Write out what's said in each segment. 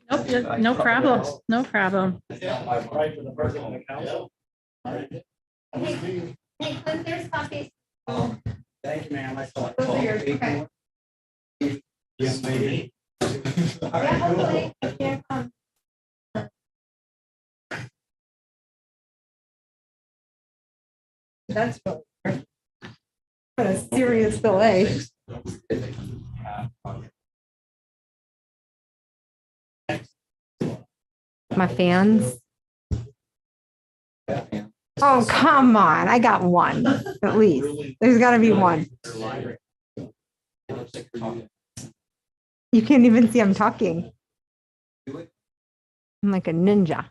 Nope, no problem, no problem. Right for the president of the council. Hey, Clint, there's copies. Thank you, ma'am. I saw Those are yours. Okay. Yes, maybe. Yeah, hopefully. Yeah, That's what a serious delay. My fans. Oh, come on. I got one at least. There's got to be one. You can't even see I'm talking. I'm like a ninja.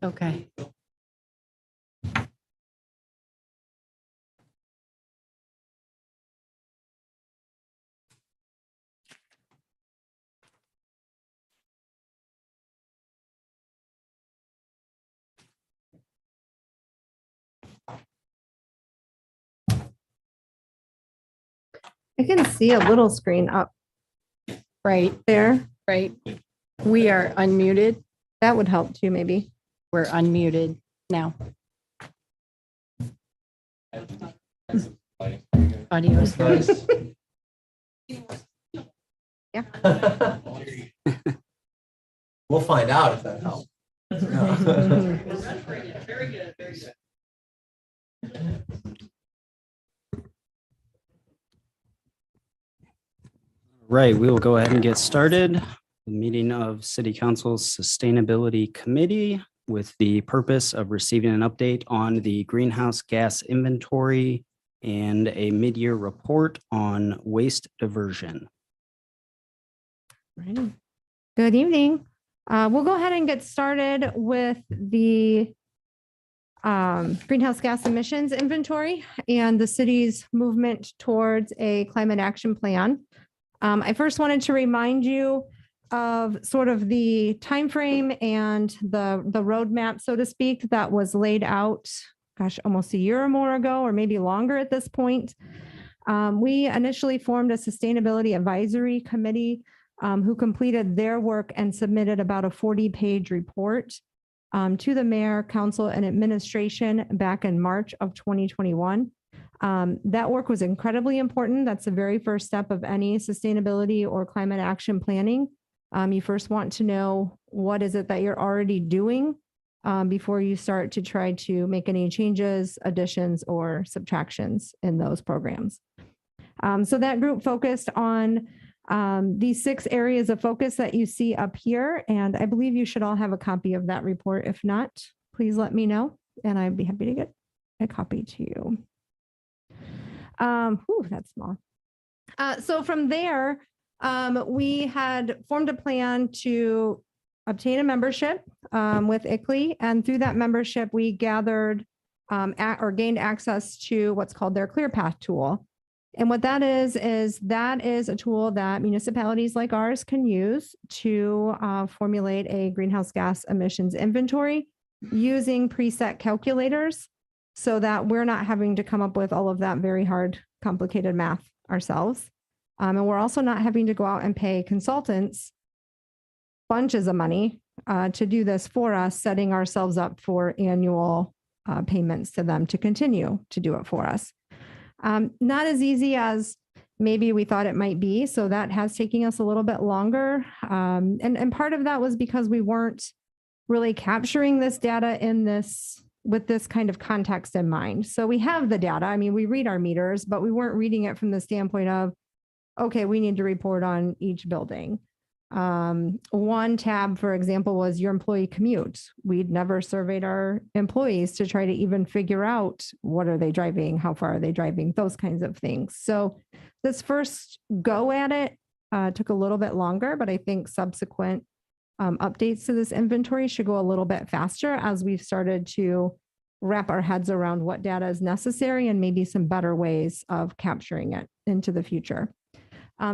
Okay. I can see a little screen up Right, there. right. We are unmuted. That would help too, maybe. We're unmuted now. Audio is good. Yeah. We'll find out if that helps. Right, we will go ahead and get started. The meeting of City Council's Sustainability Committee with the purpose of receiving an update on the greenhouse gas inventory and a mid-year report on waste diversion. Right. Good evening. We'll go ahead and get started with the greenhouse gas emissions inventory and the city's movement towards a climate action plan. I first wanted to remind you of sort of the timeframe and the roadmap, so to speak, that was laid out, gosh, almost a year or more ago, or maybe longer at this point. We initially formed a sustainability advisory committee who completed their work and submitted about a 40-page report to the mayor, council, and administration back in March of 2021. That work was incredibly important. That's the very first step of any sustainability or climate action planning. You first want to know what is it that you're already doing before you start to try to make any changes, additions, or subtractions in those programs. So that group focused on these 6 areas of focus that you see up here. And I believe you should all have a copy of that report. If not, please let me know, and I'd be happy to get a copy to you. That's small. So from there, we had formed a plan to obtain a membership with ICLEI, and through that membership, we gathered or gained access to what's called their ClearPath tool. And what that is a tool that municipalities like ours can use to formulate a greenhouse gas emissions inventory using preset calculators so that we're not having to come up with all of that very hard, complicated math ourselves. And we're also not having to go out and pay consultants bunches of money to do this for us, setting ourselves up for annual payments to them to continue to do it for us. Not as easy as maybe we thought it might be. So that has taken us a little bit longer. And part of that was because we weren't really capturing this data with this kind of context in mind. So we have the data. I mean, we read our meters, but we weren't reading it from the standpoint of, okay, we need to report on each building. One tab, for example, was your employee commute. We'd never surveyed our employees to try to even figure out what are they driving, how far are they driving, those kinds of things. So this first go at it took a little bit longer, but I think subsequent updates to this inventory should go a little bit faster as we've started to wrap our heads around what data is necessary and maybe some better ways of capturing it into the future.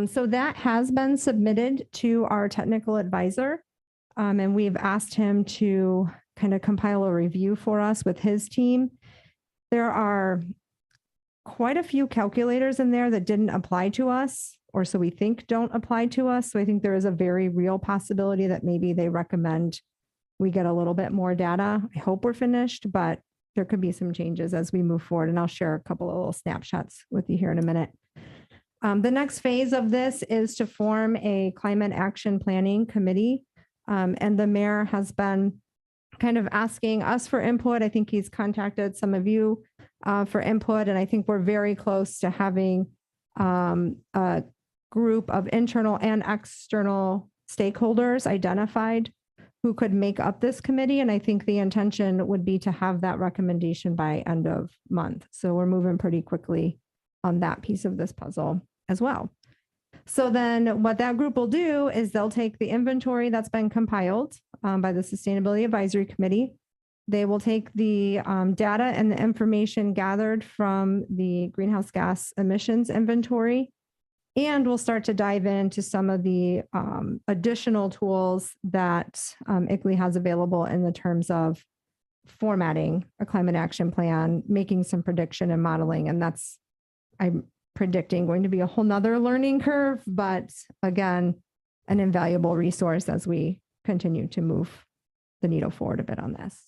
So that has been submitted to our technical advisor, and we've asked him to kind of compile a review for us with his team. There are quite a few calculators in there that didn't apply to us, or so we think don't apply to us. So I think there is a very real possibility that maybe they recommend we get a little bit more data. I hope we're finished, but there could be some changes as we move forward, and I'll share a couple of little snapshots with you here in a minute. The next phase of this is to form a climate action planning committee. And the mayor has been kind of asking us for input. I think he's contacted some of you for input. And I think we're very close to having a group of internal and external stakeholders identified who could make up this committee. And I think the intention would be to have that recommendation by end of month. So we're moving pretty quickly on that piece of this puzzle as well. So then what that group will do is they'll take the inventory that's been compiled by the Sustainability Advisory Committee. They will take the data and the information gathered from the greenhouse gas emissions inventory, and we'll start to dive into some of the additional tools that ICLEI has available in the terms of formatting a climate action plan, making some prediction and modeling. And that's, I'm predicting going to be a whole nother learning curve, but again, an invaluable resource as we continue to move the needle forward a bit on this.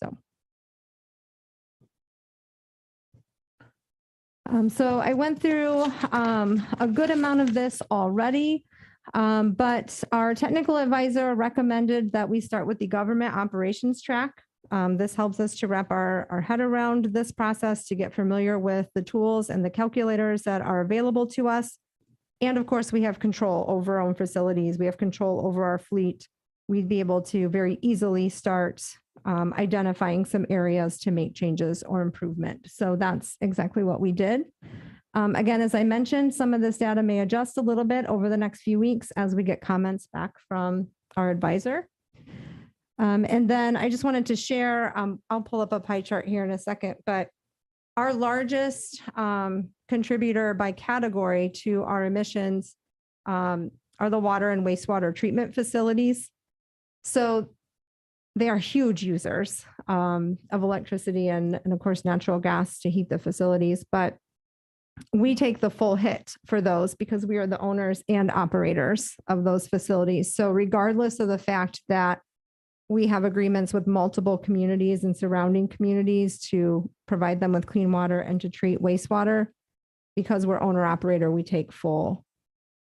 So I went through a good amount of this already, but our technical advisor recommended that we start with the government operations track. This helps us to wrap our head around this process, to get familiar with the tools and the calculators that are available to us. And of course, we have control over our own facilities. We have control over our fleet. We'd be able to very easily start identifying some areas to make changes or improvement. So that's exactly what we did. Again, as I mentioned, some of this data may adjust a little bit over the next few weeks as we get comments back from our advisor. And then I just wanted to share, I'll pull up a pie chart here in a second, but our largest contributor by category to our emissions are the water and wastewater treatment facilities. So they are huge users of electricity and of course, natural gas to heat the facilities, but we take the full hit for those because we are the owners and operators of those facilities. So regardless of the fact that we have agreements with multiple communities and surrounding communities to provide them with clean water and to treat wastewater, because we're owner operator, we take full.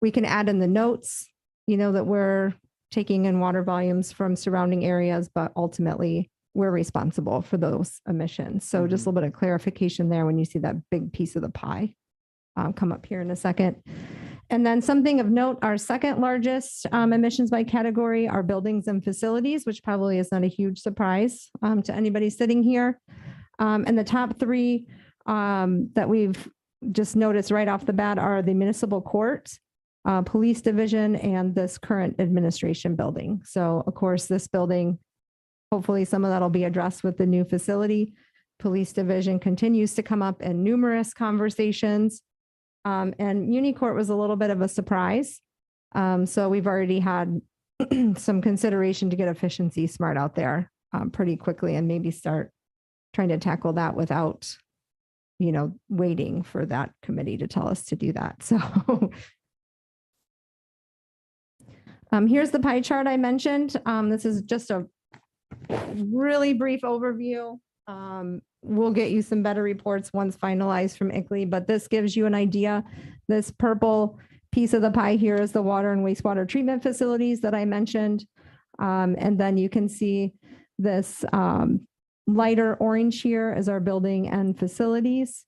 We can add in the notes, that we're taking in water volumes from surrounding areas, but ultimately we're responsible for those emissions. So just a little bit of clarification there when you see that big piece of the pie come up here in a second. And then something of note, our second largest emissions by category are buildings and facilities, which probably is not a huge surprise to anybody sitting here. And the top three that we've just noticed right off the bat are the municipal court, police division, and this current administration building. So of course, this building, hopefully some of that will be addressed with the new facility. Police division continues to come up in numerous conversations. And Unicourt was a little bit of a surprise. So we've already had some consideration to get efficiency smart out there pretty quickly and maybe start trying to tackle that without, waiting for that committee to tell us to do that. So here's the pie chart I mentioned. This is just a really brief overview. We'll get you some better reports once finalized from ICLEI, but this gives you an idea. This purple piece of the pie here is the water and wastewater treatment facilities that I mentioned. And then you can see this lighter orange here is our building and facilities.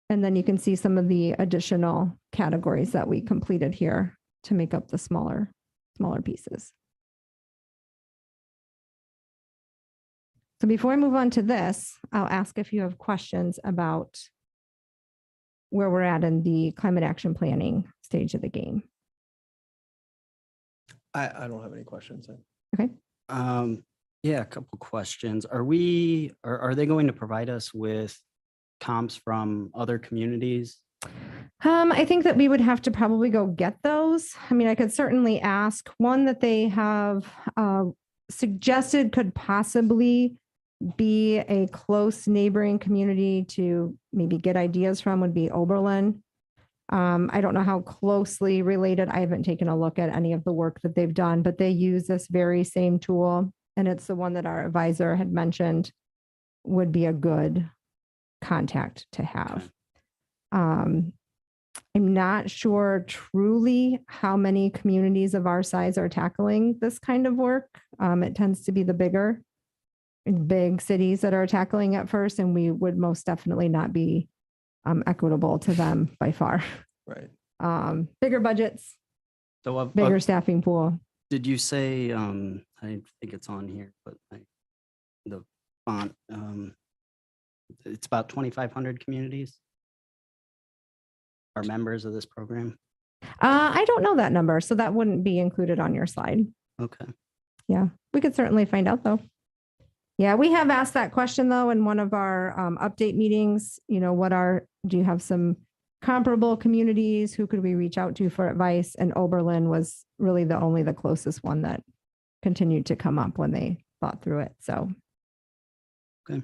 And then you can see some of the additional categories that we completed here to make up the smaller pieces. So before I move on to this, I'll ask if you have questions about where we're at in the climate action planning stage of the game. I don't have any questions. Okay. Yeah, a couple questions. Are they going to provide us with comps from other communities? I think that we would have to probably go get those. I mean, I could certainly ask. One that they have suggested could possibly be a close neighboring community to maybe get ideas from would be Oberlin. I don't know how closely related. I haven't taken a look at any of the work that they've done, but they use this very same tool. And it's the one that our advisor had mentioned would be a good contact to have. I'm not sure truly how many communities of our size are tackling this kind of work. It tends to be the big cities that are tackling it first, and we would most definitely not be equitable to them by far. Right. Bigger budgets, So bigger staffing pool. did you say, I think it's on here, but the font, it's about 2,500 communities are members of this program? I don't know that number, so that wouldn't be included on your slide. Okay. Yeah, we could certainly find out though. Yeah, we have asked that question though in one of our update meetings. Do you have some comparable communities? Who could we reach out to for advice? And Oberlin was really the closest one that continued to come up when they thought through it. So. Okay.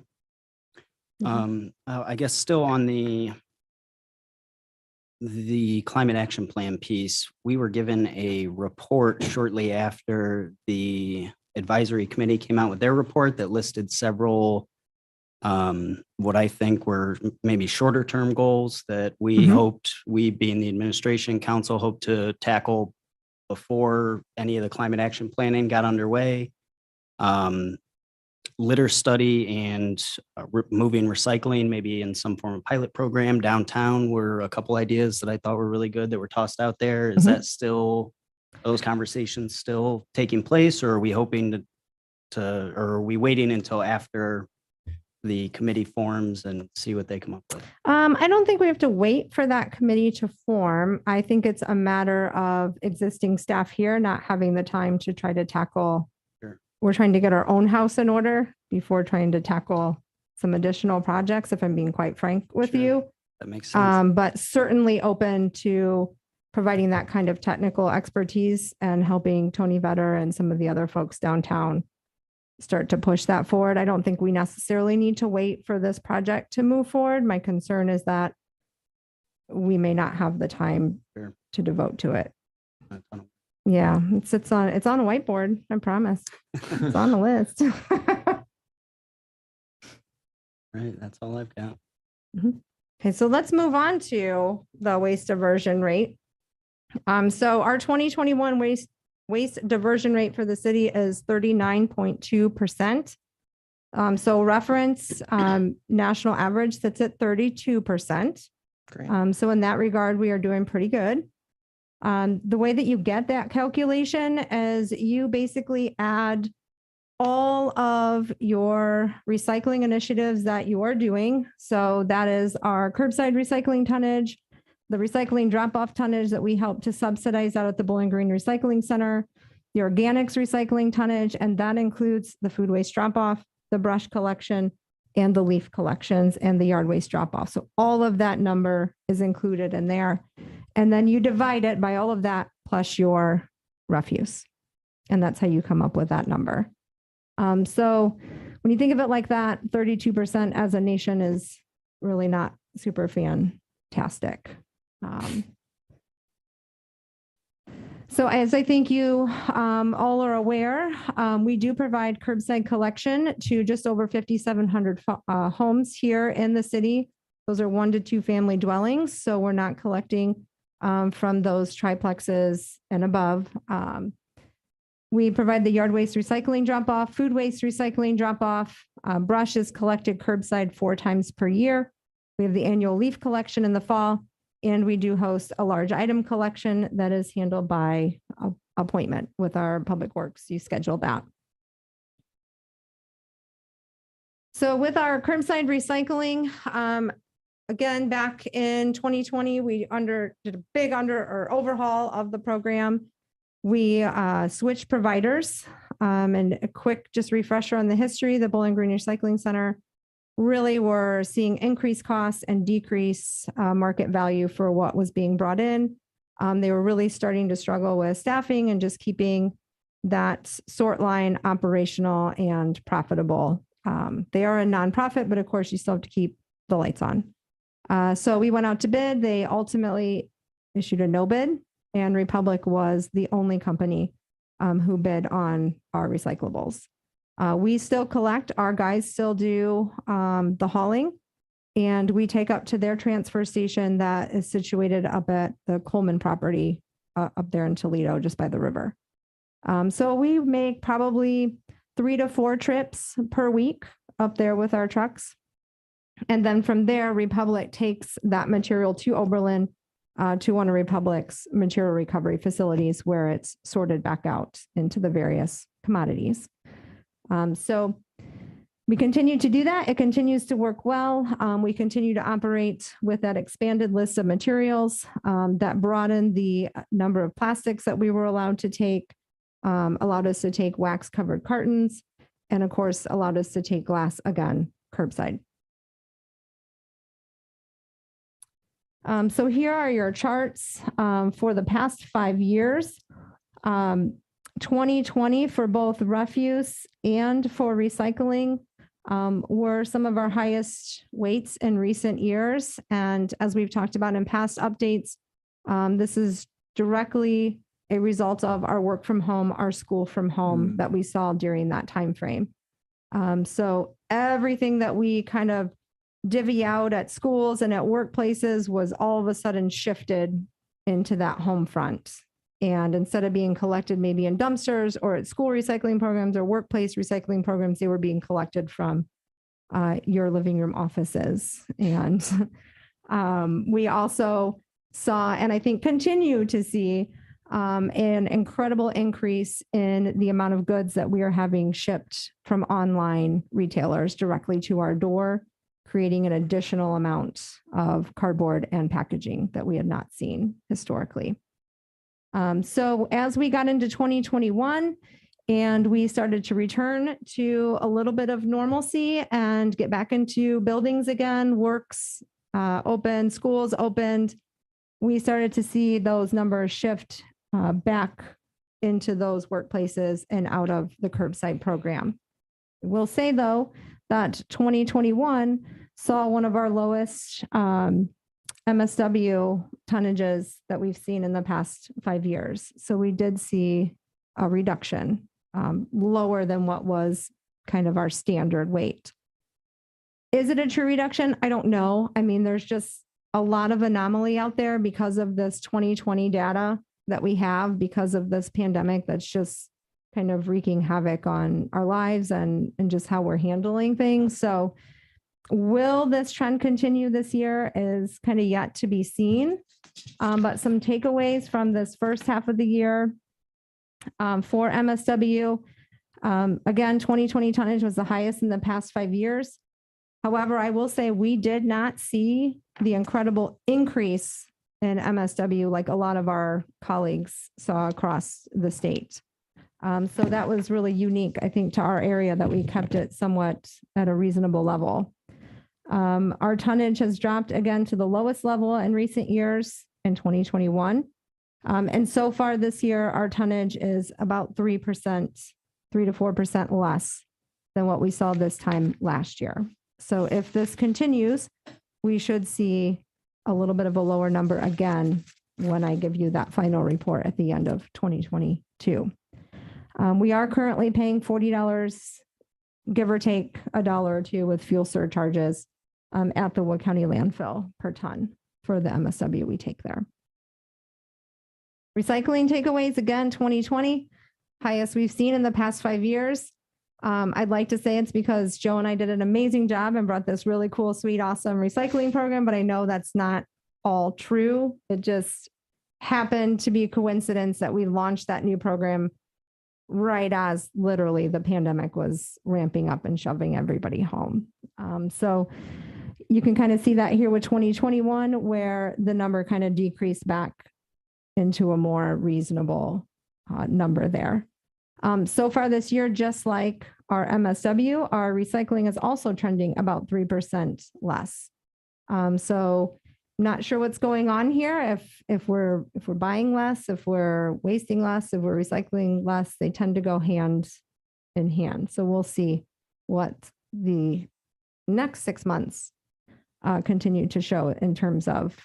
I guess still on the the climate action plan piece, we were given a report shortly after the advisory committee came out with their report that listed several what I think were maybe shorter term goals that we hoped, we being the administration council, hoped to tackle before any of the climate action planning got underway. Litter study and moving recycling, maybe in some form of pilot program downtown, were a couple ideas that I thought were really good that were tossed out there. Is that still, those conversations still taking place, or are we hoping or are we waiting until after the committee forms and see what they come up with? I don't think we have to wait for that committee to form. I think it's a matter of existing staff here not having the time to try to tackle. Sure. We're trying to get our own house in order before trying to tackle some additional projects, if I'm being quite frank with Sure. you. That makes sense. But certainly open to providing that kind of technical expertise and helping Tony Vetter and some of the other folks downtown start to push that forward. I don't think we necessarily need to wait for this project to move forward. My concern is that we may not have the time Sure. to devote to it. That's on- Yeah, it's on a whiteboard, I promise. It's on the list. Right, that's all I've got. Okay, so let's move on to the waste diversion rate. So our 2021 waste diversion rate for the city is 39.2%. So reference national average sits at 32%. Great. So in that regard, we are doing pretty good. The way that you get that calculation is you basically add all of your recycling initiatives that you are doing. So that is our curbside recycling tonnage, the recycling drop-off tonnage that we help to subsidize out at the Bowling Green Recycling Center, the organics recycling tonnage, and that includes the food waste drop-off, the brush collection, and the leaf collections and the yard waste drop-off. So all of that number is included in there. And then you divide it by all of that plus your refuse. And that's how you come up with that number. So when you think of it like that, 32% as a nation is really not super fantastic. So as I think you all are aware, we do provide curbside collection to just over 5,700 homes here in the city. Those are 1 to 2 family dwellings. So we're not collecting from those triplexes and above. We provide the yard waste recycling drop-off, food waste recycling drop-off. Brush is collected curbside 4 times per year. We have the annual leaf collection in the fall, and we do host a large item collection that is handled by appointment with our public works. You schedule that. So with our curbside recycling, again, back in 2020, we did a big overhaul of the program. We switched providers, and a quick just refresher on the history. The Bowling Green Recycling Center really were seeing increased costs and decrease market value for what was being brought in. They were really starting to struggle with staffing and just keeping that sort line operational and profitable. They are a nonprofit, but of course you still have to keep the lights on. So we went out to bid. They ultimately issued a no bid, and Republic was the only company who bid on our recyclables. We still collect, our guys still do the hauling, and we take up to their transfer station that is situated up at the Coleman property up there in Toledo, just by the river. So we make probably 3 to 4 trips per week up there with our trucks. And then from there, Republic takes that material to Oberlin to one of Republic's material recovery facilities where it's sorted back out into the various commodities. So we continue to do that. It continues to work well. We continue to operate with that expanded list of materials that broadened the number of plastics that we were allowed to take, allowed us to take wax covered cartons, and of course, allowed us to take glass again, curbside. So here are your charts for the past 5 years. 2020 for both refuse and for recycling were some of our highest weights in recent years. And as we've talked about in past updates, this is directly a result of our work from home, our school from home that we saw during that time frame. So everything that we kind of divvy out at schools and at workplaces was all of a sudden shifted into that home front. And instead of being collected maybe in dumpsters or at school recycling programs or workplace recycling programs, they were being collected from your living room offices. And we also saw, and I think continue to see, an incredible increase in the amount of goods that we are having shipped from online retailers directly to our door, creating an additional amount of cardboard and packaging that we had not seen historically. So as we got into 2021 and we started to return to a little bit of normalcy and get back into buildings again, works open, schools opened, we started to see those numbers shift back into those workplaces and out of the curbside program. I will say though, that 2021 saw one of our lowest MSW tonnages that we've seen in the past 5 years. So we did see a reduction lower than what was kind of our standard weight. Is it a true reduction? I don't know. I mean, there's just a lot of anomaly out there because of this 2020 data that we have because of this pandemic that's just kind of wreaking havoc on our lives and just how we're handling things. So will this trend continue this year is kind of yet to be seen. But some takeaways from this first half of the year for MSW. Again, 2020 tonnage was the highest in the past 5 years. However, I will say we did not see the incredible increase in MSW like a lot of our colleagues saw across the state. So that was really unique, I think, to our area that we kept it somewhat at a reasonable level. Our tonnage has dropped again to the lowest level in recent years in 2021. And so far this year, our tonnage is about 3%, 3 to 4% less than what we saw this time last year. So if this continues, we should see a little bit of a lower number again when I give you that final report at the end of 2022. We are currently paying $40, give or take $1 or $2 with fuel surcharges at the Wood County landfill per ton for the MSW we take there. Recycling takeaways, again, 2020, highest we've seen in the past 5 years. I'd like to say it's because Joe and I did an amazing job and brought this really cool, sweet, awesome recycling program, but I know that's not all true. It just happened to be a coincidence that we launched that new program right as literally the pandemic was ramping up and shoving everybody home. So you can kind of see that here with 2021, where the number kind of decreased back into a more reasonable number there. So far this year, just like our MSW, our recycling is also trending about 3% less. So not sure what's going on here. If we're buying less, if we're wasting less, if we're recycling less, they tend to go hand in hand. So we'll see what the next 6 months continue to show in terms of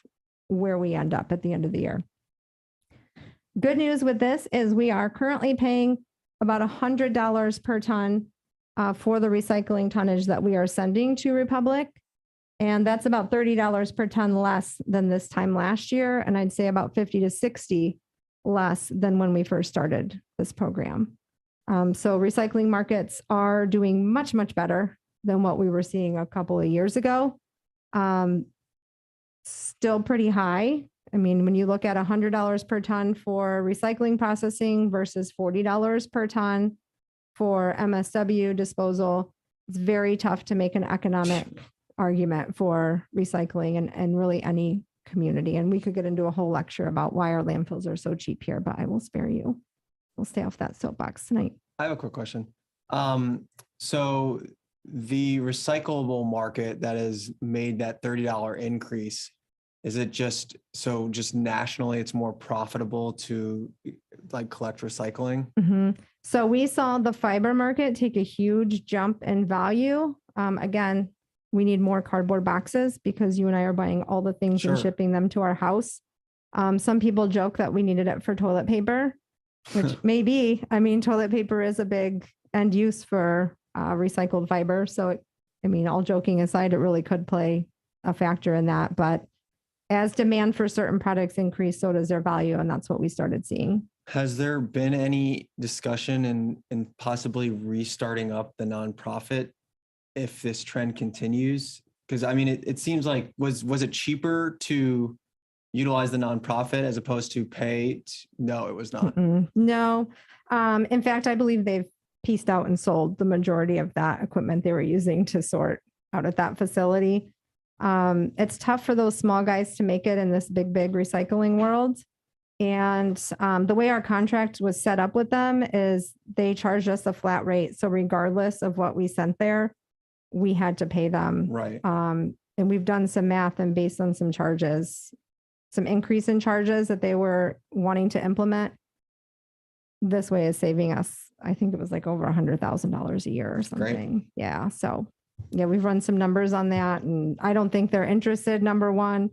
where we end up at the end of the year. Good news with this is we are currently paying about $100 per ton for the recycling tonnage that we are sending to Republic. And that's about $30 per ton less than this time last year. And I'd say about 50 to 60 less than when we first started this program. So recycling markets are doing much, much better than what we were seeing a couple of years ago. Still pretty high. I mean, when you look at $100 per ton for recycling processing versus $40 per ton for MSW disposal, it's very tough to make an economic argument for recycling and really any community. And we could get into a whole lecture about why our landfills are so cheap here, but I will spare you. We'll stay off that soapbox tonight. I have a quick question. So the recyclable market that has made that $30 increase, is it just nationally it's more profitable to like collect recycling? Mm-hmm. So we saw the fiber market take a huge jump in value Again, we need more cardboard boxes because you and I are buying all the things and Sure. shipping them to our house. Some people joke that we needed it for toilet paper, which may be. I mean, toilet paper is a big end use for recycled fiber. So, I mean, all joking aside, it really could play a factor in that. But as demand for certain products increase, so does their value. And that's what we started seeing. Has there been any discussion in possibly restarting up the nonprofit if this trend continues? Because I mean, it seems like, was it cheaper to utilize the nonprofit as opposed to pay? No, it was not. No. In fact, I believe they've pieced out and sold the majority of that equipment they were using to sort out at that facility. It's tough for those small guys to make it in this big recycling world. And the way our contract was set up with them is they charged us a flat rate. So regardless of what we sent there, we had to pay them. Right. And we've done some math, and based on some charges, some increase in charges that they were wanting to implement, this way is saving us, I think it was like over $100,000 a year or something. Yeah. So yeah, we've run some numbers on that, and I don't think they're interested, number one.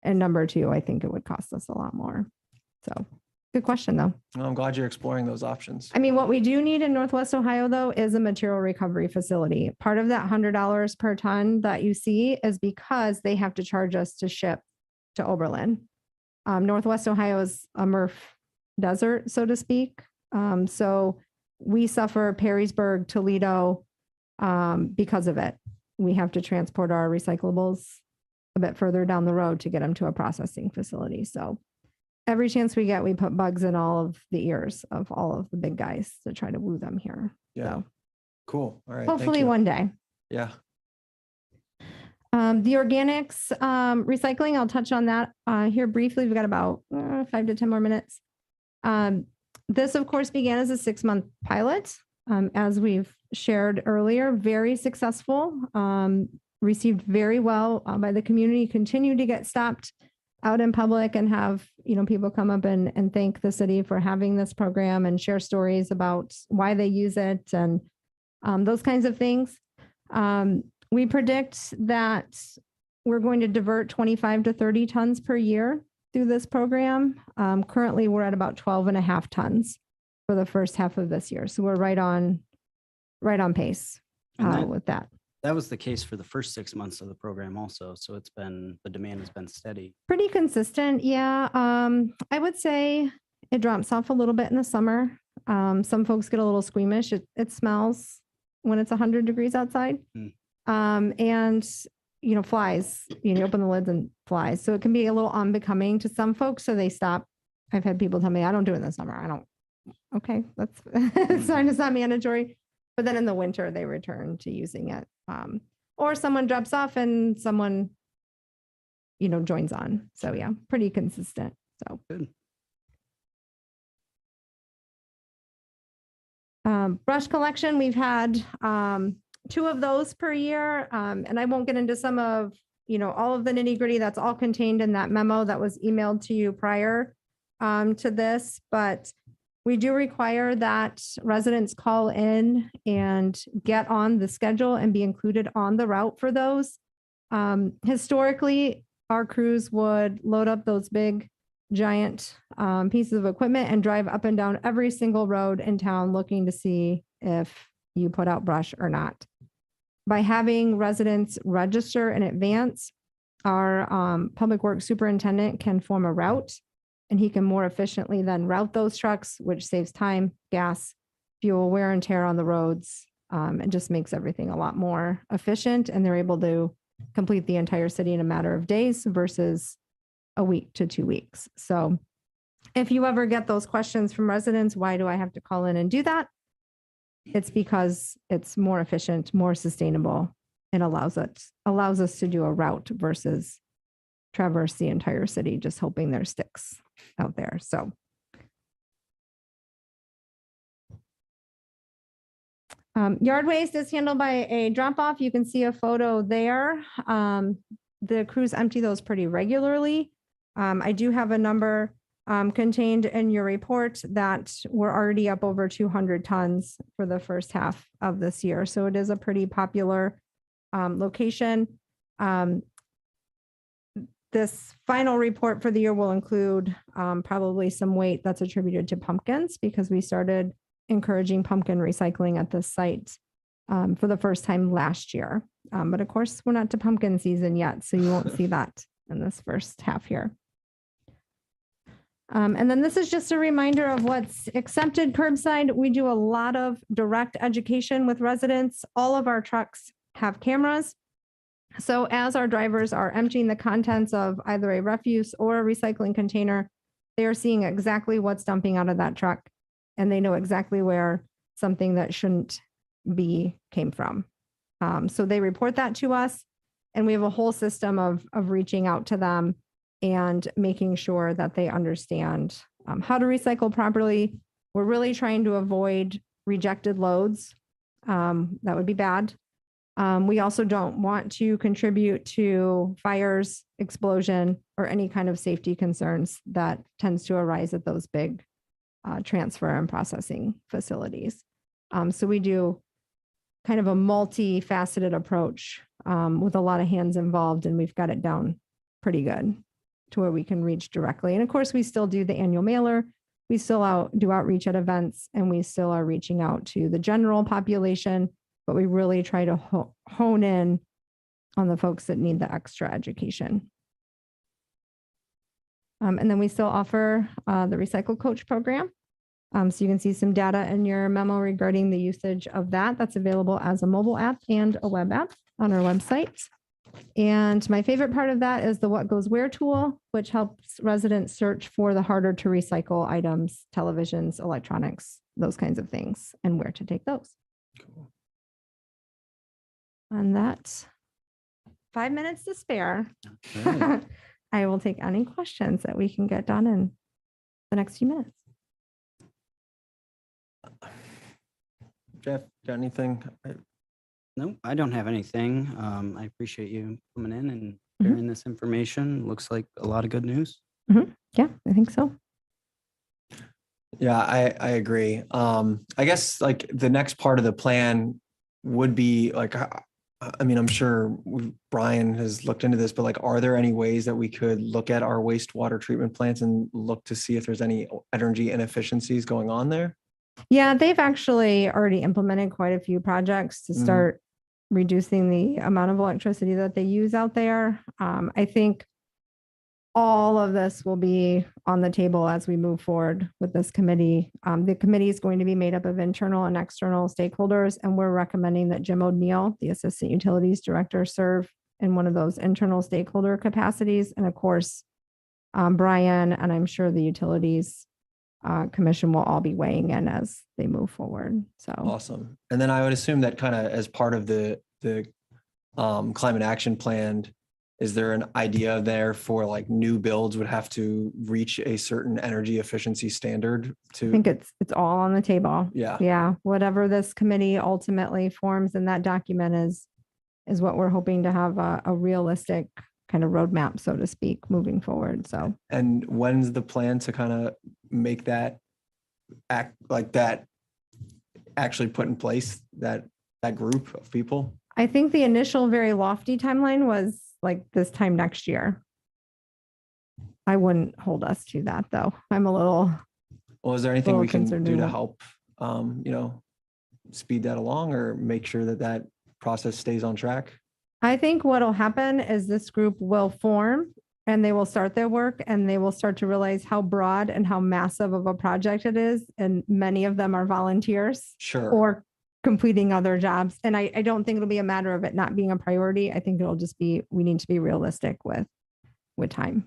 And number two, I think it would cost us a lot more. So good question though. Well, I'm glad you're exploring those options. I mean, what we do need in Northwest Ohio though is a material recovery facility. Part of that $100 per ton that you see is because they have to charge us to ship to Oberlin. Northwest Ohio is a MRF desert, so to speak. So we suffer Perrysburg, Toledo, because of it. We have to transport our recyclables a bit further down the road to get them to a processing facility. So every chance we get, we put bugs in all of the ears of all of the big guys to try to woo them here. Yeah. So Cool. All right. thank hopefully you. one day. Yeah. The organics recycling, I'll touch on that here briefly. We've got about 5 to 10 more minutes. This, of course, began as a 6-month pilot. As we've shared earlier, very successful, received very well by the community, continue to get stopped out in public and have, people come up and thank the city for having this program and share stories about why they use it and those kinds of things. We predict that we're going to divert 25 to 30 tons per year through this program. Currently, we're at about 12.5 tons for the first half of this year. So we're right on pace with that. That was the case for the first 6 months of the program also. So the demand has been steady. Pretty consistent. Yeah. I would say it drops off a little bit in the summer. Some folks get a little squeamish. It smells when it's 100 degrees outside. And, flies, you open the lids and flies. So it can be a little unbecoming to some folks. So they stop. I've had people tell me, I don't do it in the summer. I don't. Okay. That's it's fine. It's not mandatory. But then in the winter, they return to using it. Or someone drops off and someone, joins on. So yeah, pretty consistent. So Good. Brush collection, we've had 2 of those per year. And I won't get into some of, all of the nitty gritty. That's all contained in that memo that was emailed to you prior to this. But we do require that residents call in and get on the schedule and be included on the route for those. Historically, our crews would load up those big, giant pieces of equipment and drive up and down every single road in town looking to see if you put out brush or not. By having residents register in advance, our public works superintendent can form a route, and he can more efficiently then route those trucks, which saves time, gas, fuel, wear and tear on the roads. It just makes everything a lot more efficient, and they're able to complete the entire city in a matter of days versus a week to 2 weeks. So if you ever get those questions from residents, why do I have to call in and do that? It's because it's more efficient, more sustainable, and allows us to do a route versus traverse the entire city just hoping there's sticks out there. So yard waste is handled by a drop off. You can see a photo there. The crews empty those pretty regularly. I do have a number contained in your report that we're already up over 200 tons for the first half of this year. So it is a pretty popular location. This final report for the year will include probably some weight that's attributed to pumpkins because we started encouraging pumpkin recycling at this site for the first time last year. But of course, we're not to pumpkin season yet, so you won't see that in this first half here. And then this is just a reminder of what's accepted curbside. We do a lot of direct education with residents. All of our trucks have cameras. So as our drivers are emptying the contents of either a refuse or a recycling container, they are seeing exactly what's dumping out of that truck. And they know exactly where something that shouldn't be came from. So they report that to us, and we have a whole system of reaching out to them and making sure that they understand how to recycle properly. We're really trying to avoid rejected loads. That would be bad. We also don't want to contribute to fires, explosion, or any kind of safety concerns that tends to arise at those big transfer and processing facilities. So we do kind of a multifaceted approach with a lot of hands involved, and we've got it down pretty good to where we can reach directly. And of course, we still do the annual mailer. We still do outreach at events, and we still are reaching out to the general population, but we really try to hone in on the folks that need the extra education. And then we still offer the Recycle Coach program. So you can see some data in your memo regarding the usage of that. That's available as a mobile app and a web app on our website. And my favorite part of that is the What Goes Where tool, which helps residents search for the harder to recycle items, televisions, electronics, those kinds of things, and where to take those. Cool. And that's 5 minutes to spare. All right. I will take any questions that we can get done in the next few minutes. Jeff, got anything? No, I don't have anything. I appreciate you coming in and Mhm. sharing this information. Looks like a lot of good news. Yeah, I think so. Yeah, I agree. I guess like the next part of the plan would be like, I mean, I'm sure Brian has looked into this, but like, are there any ways that we could look at our wastewater treatment plants and look to see if there's any energy inefficiencies going on there? Yeah, they've actually already implemented quite a few projects to Mhm. start reducing the amount of electricity that they use out there. I think all of this will be on the table as we move forward with this committee. The committee is going to be made up of internal and external stakeholders, and we're recommending that Jim O'Neill, the Assistant Utilities Director, serve in one of those internal stakeholder capacities. And of course, Brian, and I'm sure the Utilities Commission will all be weighing in as they move forward. So Awesome. And then I would assume that kind of as part of the climate action plan, is there an idea there for like new builds would have to reach a certain energy efficiency standard I think to? it's all on the table. Yeah. Yeah, whatever this committee ultimately forms in that document is what we're hoping to have a realistic kind of roadmap, so to speak, moving forward. So And when's the plan to kind of make that act like that actually put in place that group of people? I think the initial very lofty timeline was like this time next year. I wouldn't hold us to that though. I'm a little, Well, is there anything Little we can concerned do to about- help, speed that along or make sure that that process stays on track? I think what'll happen is this group will form and they will start their work and they will start to realize how broad and how massive of a project it is. And many of them are volunteers Sure. or completing other jobs. And I don't think it'll be a matter of it not being a priority. I think it'll just be, we need to be realistic with time.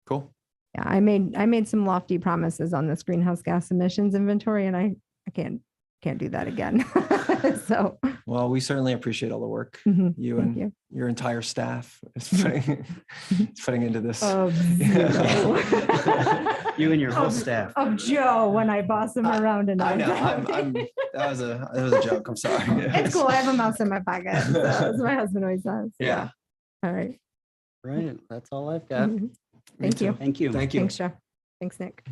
Cool. Yeah, I made some lofty promises on this greenhouse gas emissions inventory and I can't do that again. So. Well, we certainly appreciate all the work mhm, you thank and you. your entire staff is putting into this. Of You and your whole Of- staff. Of Joe when I boss him around and I know. everything. That was a joke. I'm sorry. It's cool. I have a mouse in my pocket. So as my husband always says. Yeah. All right. Right. That's all I've got. Mhm. Me Thank you. too. Thank you. Thank you. Thanks, Jeff. Thanks, Nick.